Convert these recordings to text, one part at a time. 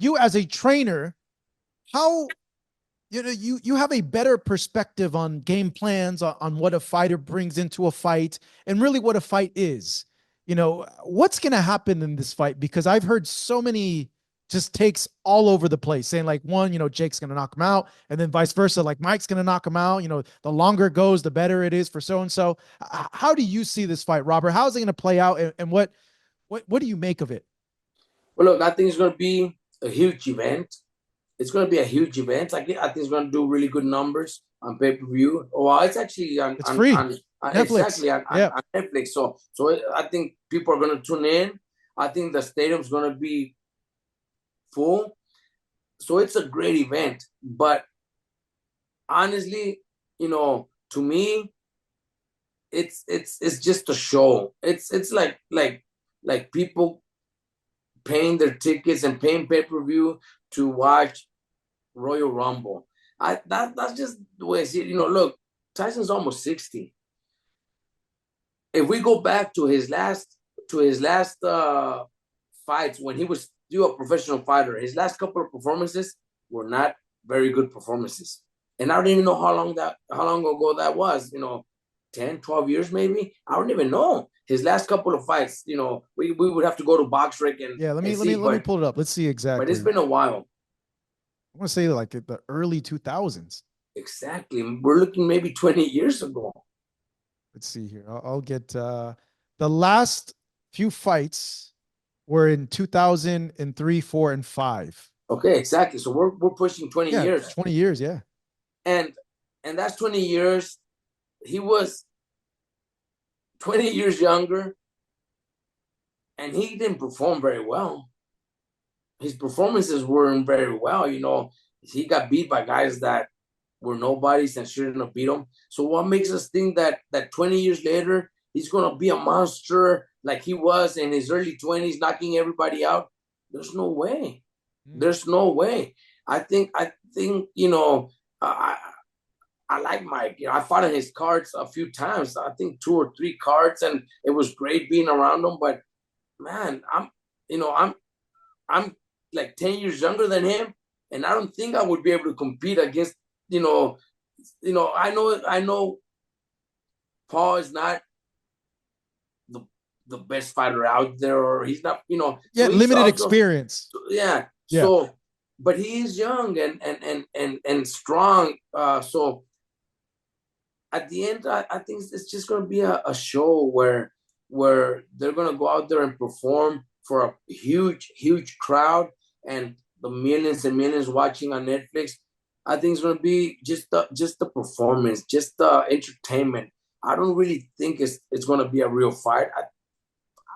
you as a trainer, how you have a better perspective on game plans, on what a fighter brings into a fight, and really what a fight is. What's going to happen in this fight? Because I've heard so many just takes all over the place saying like one, Jake's going to knock him out, and then vice versa, like Mike's going to knock him out. The longer it goes, the better it is for so and so. How do you see this fight, Robert? How's it going to play out, and what do you make of it? Well, look, I think it's going to be a huge event. It's going to be a huge event. I think it's going to do really good numbers on pay per view. Well, it's actually It's free. on Netflix. exactly Yeah. on Netflix. I think people are going to tune in. I think the stadium's going to be full. So it's a great event. But honestly, to me, it's just a show. It's like people paying their tickets and paying pay per view to watch Royal Rumble. That's just the way I see it. Look, Tyson's almost 60. If we go back to his last fights when he was still a professional fighter, his last couple of performances were not very good performances. And I don't even know how long ago that was, 10, 12 years maybe. I don't even know. His last couple of fights, we would have to go to BoxRec Yeah, let and me let me see, let me but pull it up. Let's see it's exactly. been a while. I want to say like the early 2000s. Exactly. We're looking maybe 20 years ago. Let's see here. I'll get the last few fights were in 2003, 4, and 5. Okay, exactly. So we're pushing 20 Yeah, years. 20 years. Yeah. And that's 20 years. He was 20 years younger and he didn't perform very well. His performances weren't very well. He got beat by guys that were nobodies and shouldn't have beat him. So what makes us think that 20 years later he's gonna be a monster like he was in his early 20s, knocking everybody out? There's no way. Mm. There's no way. I think I I like Mike. I fought in his cards a few times. I think two or three cards, and it was great being around him. But man, I'm like 10 years younger than him, and I don't think I would be able to compete against. You know, I know Paul is not the the best fighter out there, or he's not. Yeah, So he's limited also, experience. yeah. Yeah. But he is young and strong. So at the end, I think it's just going to be a show where they're going to go out there and perform for a huge crowd and the millions and millions watching on Netflix. I think it's going to be just the performance, just the entertainment. I don't really think it's going to be a real fight.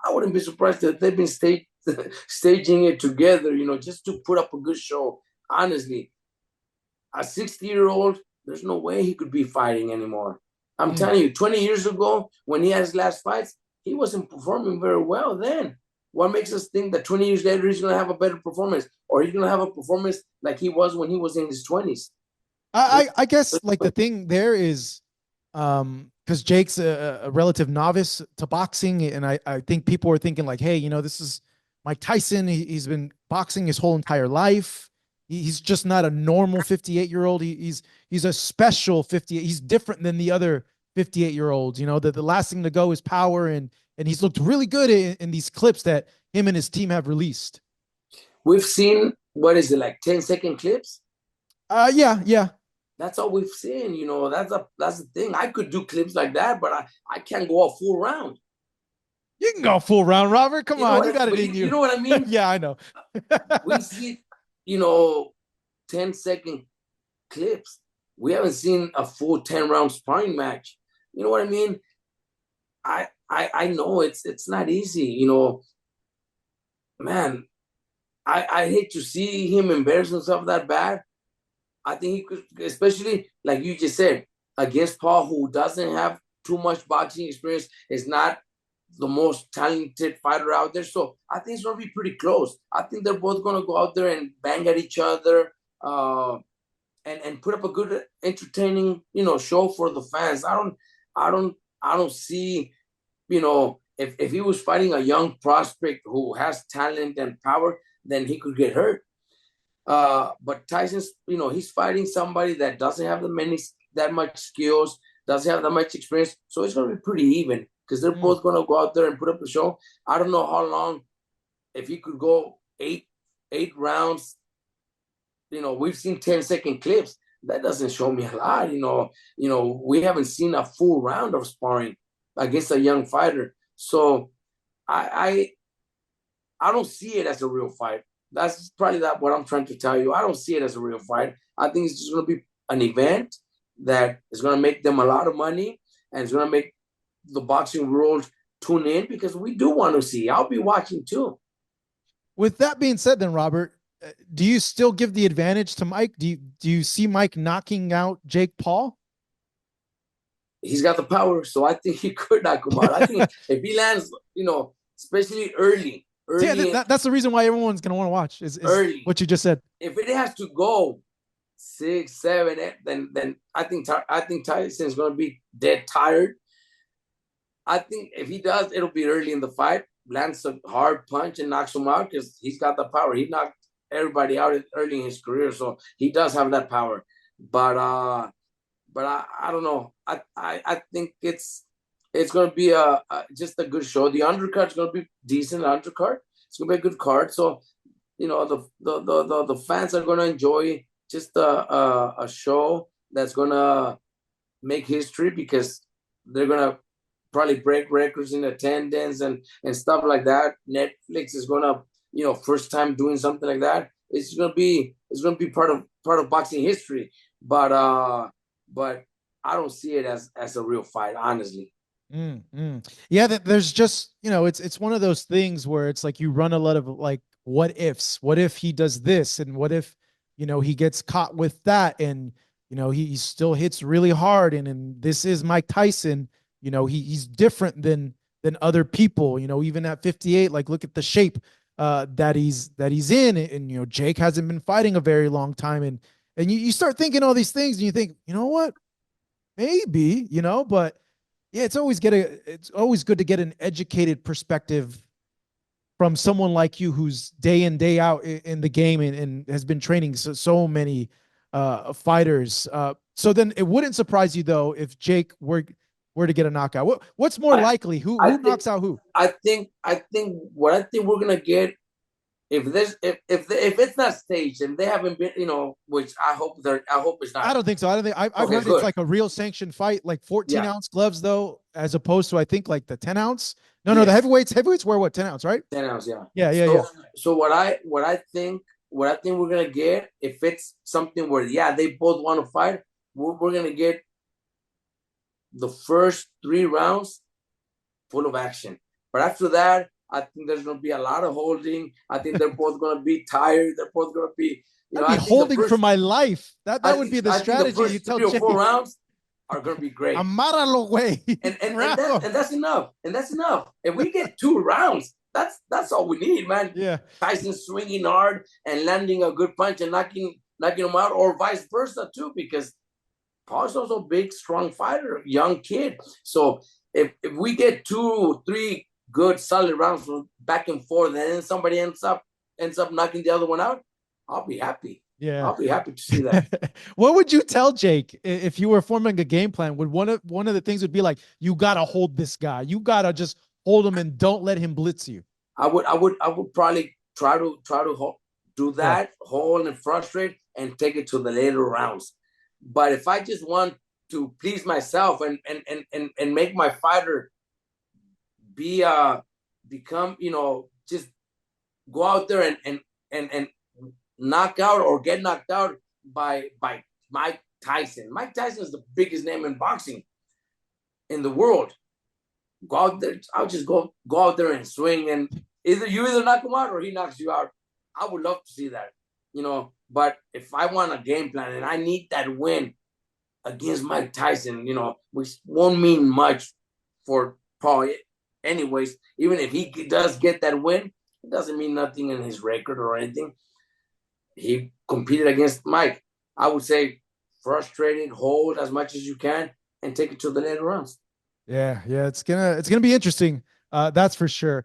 I wouldn't be surprised that they've been staging it together, just to put up a good show. Honestly, a 60-year-old, there's no way he could be fighting anymore. I'm Mm. telling you, 20 years ago, when he had his last fights, he wasn't performing very well then. What makes us think that 20 years later he's going to have a better performance, or he's going to have a performance like he was when he was in his 20s? I guess like the thing there is because Jake's a relative novice to boxing, and I think people are thinking like, hey, this is Mike Tyson. He's been boxing his whole entire life. He's just not a normal 58-year-old. He's a special 58. He's different than the other 58-year-olds. The last thing to go is power, and he's looked really good in these clips that him and his team have released. We've seen, what is it, like 10-second clips? Yeah, yeah. That's all we've seen. That's the thing. I could do clips like that, but I can't go a full round. You can go full round, Robert. Come You know on, what? you got it But in you you. know what I mean? Yeah, I know. We see, you know, 10-second clips. We haven't seen a full 10-round sparring match. You know what I mean? I know it's not easy. Man, I hate to see him embarrass himself that bad. I think he could, especially like you just said, against Paul, who doesn't have too much boxing experience, is not the most talented fighter out there. So I think it's gonna be pretty close. I think they're both gonna go out there and bang at each other, and put up a good, entertaining, show for the fans. I don't see, if he was fighting a young prospect who has talent and power, then he could get hurt. But Tyson's, he's fighting somebody that doesn't have that much skills, doesn't have that much experience, so it's gonna be pretty even because they're Mm. both gonna go out there and put up a show. I don't know how long, if he could go eight rounds. We've seen 10-second clips. That doesn't show me a lot. We haven't seen a full round of sparring against a young fighter. So I I don't see it as a real fight. That's probably that what I'm trying to tell you. I don't see it as a real fight. I think it's just going to be an event that is going to make them a lot of money, and it's going to make the boxing world tune in because we do want to see. I'll be watching too. With that being said, then Robert, do you still give the advantage to Mike? Do you see Mike knocking out Jake Paul? He's got the power, so I think he could knock him out. I think if he lands, especially early, So yeah, early, that's the reason why everyone's gonna want to watch is early. what you just said. If it has to go 6, 7, 8, then I think Tyson's gonna be dead tired. I think if he does, it'll be early in the fight, lands a hard punch and knocks him out because he's got the power. He knocked everybody out early in his career, so he does have that power. But I don't know. I think it's gonna be just a good show. The undercard's gonna be decent undercard. It's gonna be a good card. So the fans are gonna enjoy just a show that's gonna make history because they're gonna probably break records in attendance and stuff like that. Netflix is gonna, first time doing something like that. It's gonna be part of boxing history. But I don't see it as a real fight, honestly. Yeah, there's just it's one of those things where it's like you run a lot of like what ifs. What if he does this, and what if he gets caught with that, and he still hits really hard, and this is Mike Tyson. He's different than other people. Even at 58, like look at the shape that he's in, and Jake hasn't been fighting a very long time, and you start thinking all these things, and you think, what, maybe, but yeah, it's always good to get an educated perspective from someone like you who's day in day out in the game, and has been training so many fighters. So then it wouldn't surprise you though if Jake were to get a knockout. What's more I likely? Who I who think knocks out who? I think what I think we're gonna get, if it's not staged and they haven't been, which I hope it's I not. don't think so. I don't think I've Okay, heard it's good. like a real sanctioned fight, like 14 Yeah. ounce gloves though, as opposed to I think like the 10 ounce. No, the Yes. heavyweights wear what, 10 ounce, right? 10 ounce. Yeah. Yeah, yeah, yeah. So what I think we're gonna get, if it's something where, yeah, they both want to fight, we're gonna get the first 3 rounds full of action. But after that, I think there's going to be a lot of holding. I think they're both going to be tired. They're both going to be, I'd be I think the holding for first, my life. That would be the I think the strategy. You first tell 3 or 4 Jake, rounds are going to be great. amárralo, güey. And that's enough. And that's enough. If we get 2 rounds, that's all we need, man. Yeah. Tyson swinging hard and landing a good punch and knocking him out, or vice versa too, because Paul's also a big, strong fighter, young kid. So if we get 2, 3 good, solid rounds from back and forth, and then somebody ends up knocking the other one out, I'll be happy. Yeah. I'll be happy to see that. What would you tell Jake if you were forming a game plan? Would one of the things would be like, you gotta hold this guy. You gotta just hold him and don't let him blitz you. I would probably try to do Yeah. that, hold and frustrate, and take it to the later rounds. But if I just want to please myself and make my fighter be become, just go out there and knock out or get knocked out by Mike Tyson. Mike Tyson is the biggest name in boxing in the world. Go out there. I'll just go out there and swing, and either knock him out or he knocks you out. I would love to see that. But if I want a game plan and I need that win against Mike Tyson, which won't mean much for Paul anyways, even if he does get that win, it doesn't mean nothing in his record or anything. He competed against Mike. I would say frustrated, hold as much as you can, and take it to the later rounds. Yeah, yeah, it's gonna be interesting. That's for sure.